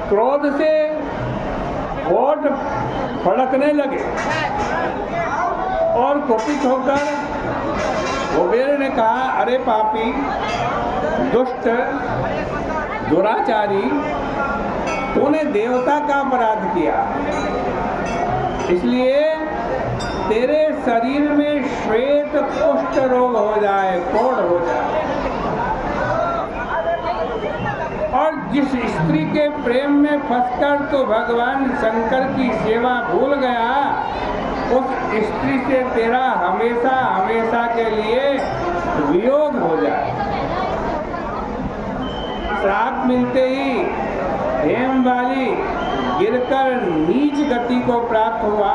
क्रोध से होठ फड़कने लगे और कुपित होकर कुबेर ने कहा, अरे पापी, दुष्ट, दुराचारी, तूने देवता का अपराध किया, इसलिए तेरे शरीर में श्वेत कुष्ठ रोग हो जाए, कोढ़ हो जाए। और जिस स्त्री के प्रेम में फंसकर तो भगवान शंकर की सेवा भूल गया, उस स्त्री से तेरा हमेशा हमेशा के लिए वियोग हो जाए। श्राप मिलते ही हेमवाली गिरकर नीच गति को प्राप्त हुआ,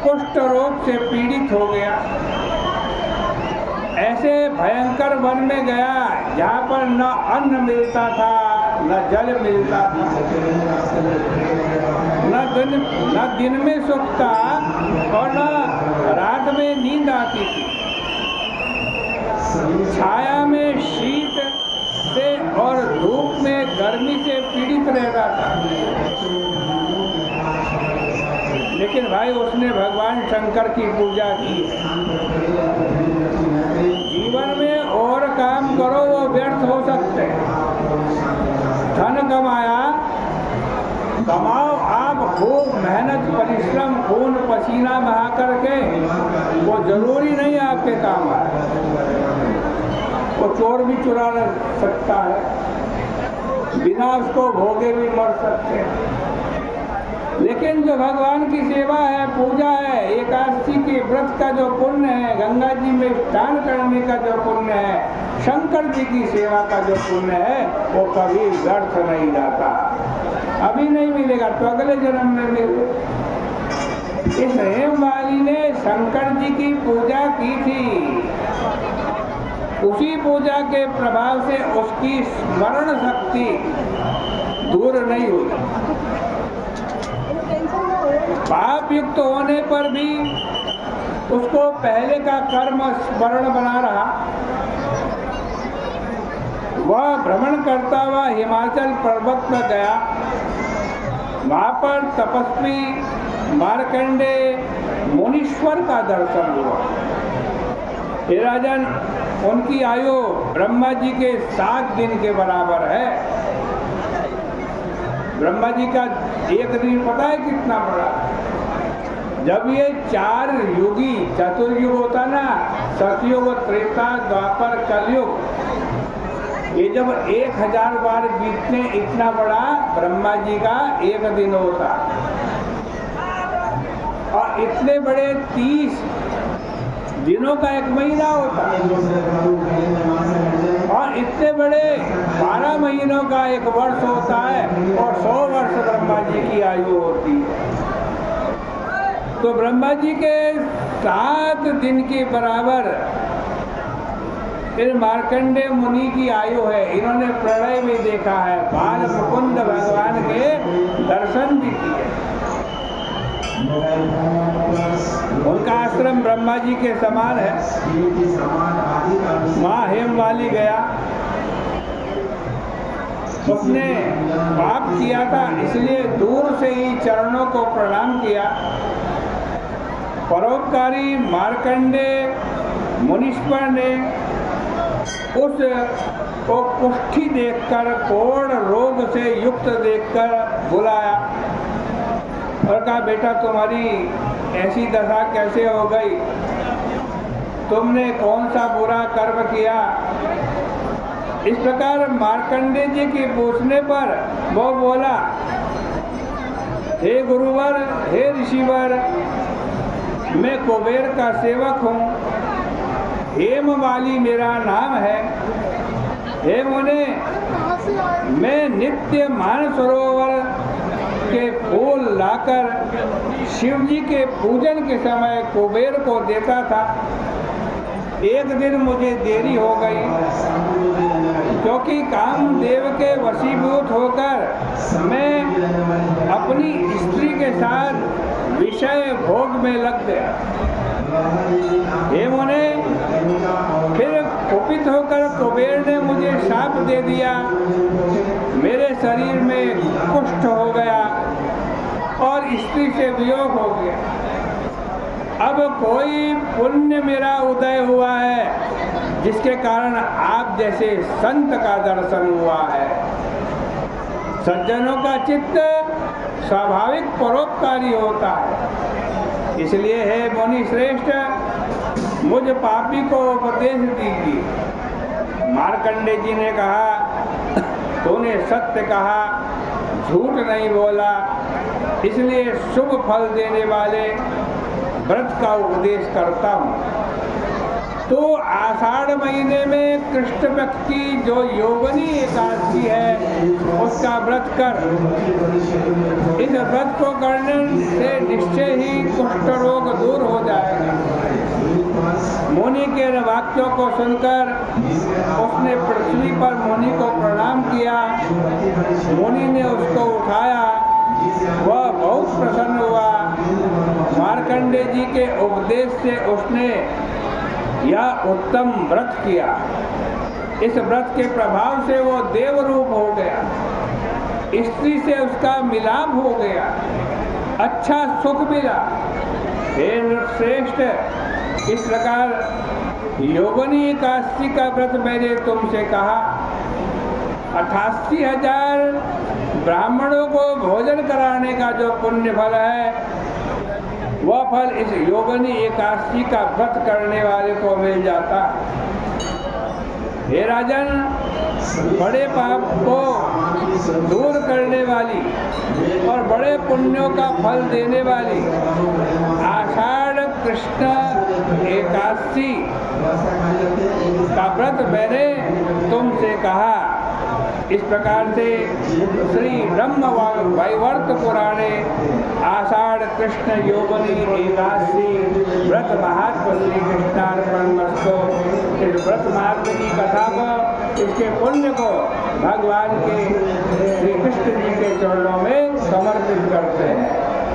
कुष्ठ रोग से पीड़ित हो गया। ऐसे भयंकर वन में गया जहाँ पर न अन्न मिलता था, न जल मिलता था, न दिन में सुख था और न रात में नींद आती थी। छाया में शीत से और धूप में गर्मी से पीड़ित रहता था। लेकिन भाई उसने भगवान शंकर की पूजा की। जीवन में और काम करो वो व्यर्थ हो सकते हैं। धन कमाया, कमाओ आप खूब मेहनत, परिश्रम, खून पसीना बहा करके, वो जरूरी नहीं आपके काम आए। वो चोर भी चुरा सकता है, बिना उसको भोगे भी मर सकते हैं। लेकिन जो भगवान की सेवा है, पूजा है, एकादशी के व्रत का जो पुण्य है, गंगा जी में स्नान करने का जो पुण्य है, शंकर जी की सेवा का जो पुण्य है, वो कभी व्यर्थ नहीं जाता। अभी नहीं मिलेगा तो अगले जन्म में मिलेगा। इस हेमवाली ने शंकर जी की पूजा की थी। उसी पूजा के प्रभाव से उसकी स्मरण शक्ति दूर नहीं हुई। पाप युक्त होने पर भी उसको पहले का कर्म स्मरण बना रहा। वह भ्रमण करता हुआ हिमाचल पर्वत में गया। वहाँ पर तपस्वी मार्कंडेय मुनीश्वर का दर्शन हुआ। हे राजन, उनकी आयु ब्रह्मा जी के 7 दिन के बराबर है। ब्रह्मा जी का एक दिन पता है कितना बड़ा? जब ये 4 युगी, चतुर्युग होता ना, सतयुग, त्रेता, द्वापर, कलयुग, ये जब 1000 बार बीतने, इतना बड़ा ब्रह्मा जी का एक दिन होता। और इतने बड़े 30 दिनों का एक महीना होता, और इतने बड़े 12 महीनों का एक वर्ष होता है, और 100 वर्ष ब्रह्मा जी की आयु होती है। तो ब्रह्मा जी के 7 दिन के बराबर फिर मार्कंडेय मुनि की आयु है। इन्होंने प्रलय में देखा है, बाल मुकुंद भगवान के दर्शन भी किए। उनका आश्रम ब्रह्मा जी के समान है। माँ हेमवाली गया, उसने पाप किया था, इसलिए दूर से ही चरणों को प्रणाम किया। परोपकारी मार्कंडेय मुनीश्वर ने उसको कुष्ठी देखकर, कोढ़ रोग से युक्त देखकर बुलाया और कहा, बेटा तुम्हारी ऐसी दशा कैसे हो गई? तुमने कौन सा बुरा कर्म किया? इस प्रकार मार्कंडेय जी के पूछने पर वो बोला, हे गुरुवर, हे ऋषिवर, मैं कुबेर का सेवक हूँ, हेमवाली मेरा नाम है। हे मुने, मैं नित्य मानसरोवर के फूल लाकर शिव जी के पूजन के समय कुबेर को देता था। एक दिन मुझे देरी हो गई, क्योंकि कामदेव के वशीभूत होकर मैं अपनी स्त्री के साथ विषय भोग में लग गया। हे मुने, फिर कुपित होकर कुबेर ने मुझे शाप दे दिया, मेरे शरीर में कुष्ठ हो गया और स्त्री से वियोग हो गया। अब कोई पुण्य मेरा उदय हुआ है जिसके कारण आप जैसे संत का दर्शन हुआ है। सज्जनों का चित्त स्वाभाविक परोपकारी होता है, इसलिए हे मुनि श्रेष्ठ मुझ पापी को उपदेश दीजिए। मार्कंडे जी ने कहा, तूने सत्य कहा, झूठ नहीं बोला, इसलिए शुभ फल देने वाले व्रत का उपदेश करता हूँ। तो आषाढ़ महीने में कृष्ण पक्ष की जो योगिनी एकादशी है उसका व्रत कर। इस व्रत को करने से निश्चय ही कुष्ठ रोग दूर हो जाएगा। मुनि के वाक्यों को सुनकर उसने पृथ्वी पर मुनि को प्रणाम किया। मुनि ने उसको उठाया, वह बहुत प्रसन्न हुआ। मार्कंडे जी के उपदेश से उसने यह उत्तम व्रत किया। इस व्रत के प्रभाव से वो देव रूप हो गया, स्त्री से उसका मिलाप हो गया, अच्छा सुख मिला। हे नृपश्रेष्ठ, इस प्रकार योगिनी एकादशी का व्रत मैंने तुमसे कहा। 88,000 ब्राह्मणों को भोजन कराने का जो पुण्य फल है वह फल इस योगिनी एकादशी का व्रत करने वाले को मिल जाता। हे राजन, बड़े पाप को दूर करने वाली और बड़े पुण्यों का फल देने वाली आषाढ़ कृष्ण एकादशी का व्रत मैंने तुमसे कहा। इस प्रकार से श्री ब्रह्म वैवर्त पुराणे आषाढ़ कृष्ण योगिनी एकादशी व्रत महात्म श्री कृष्णार्पणमस्तु। इस व्रत महात्म की कथा को, इसके पुण्य को भगवान के श्री कृष्ण जी के चरणों में समर्पित करते हैं।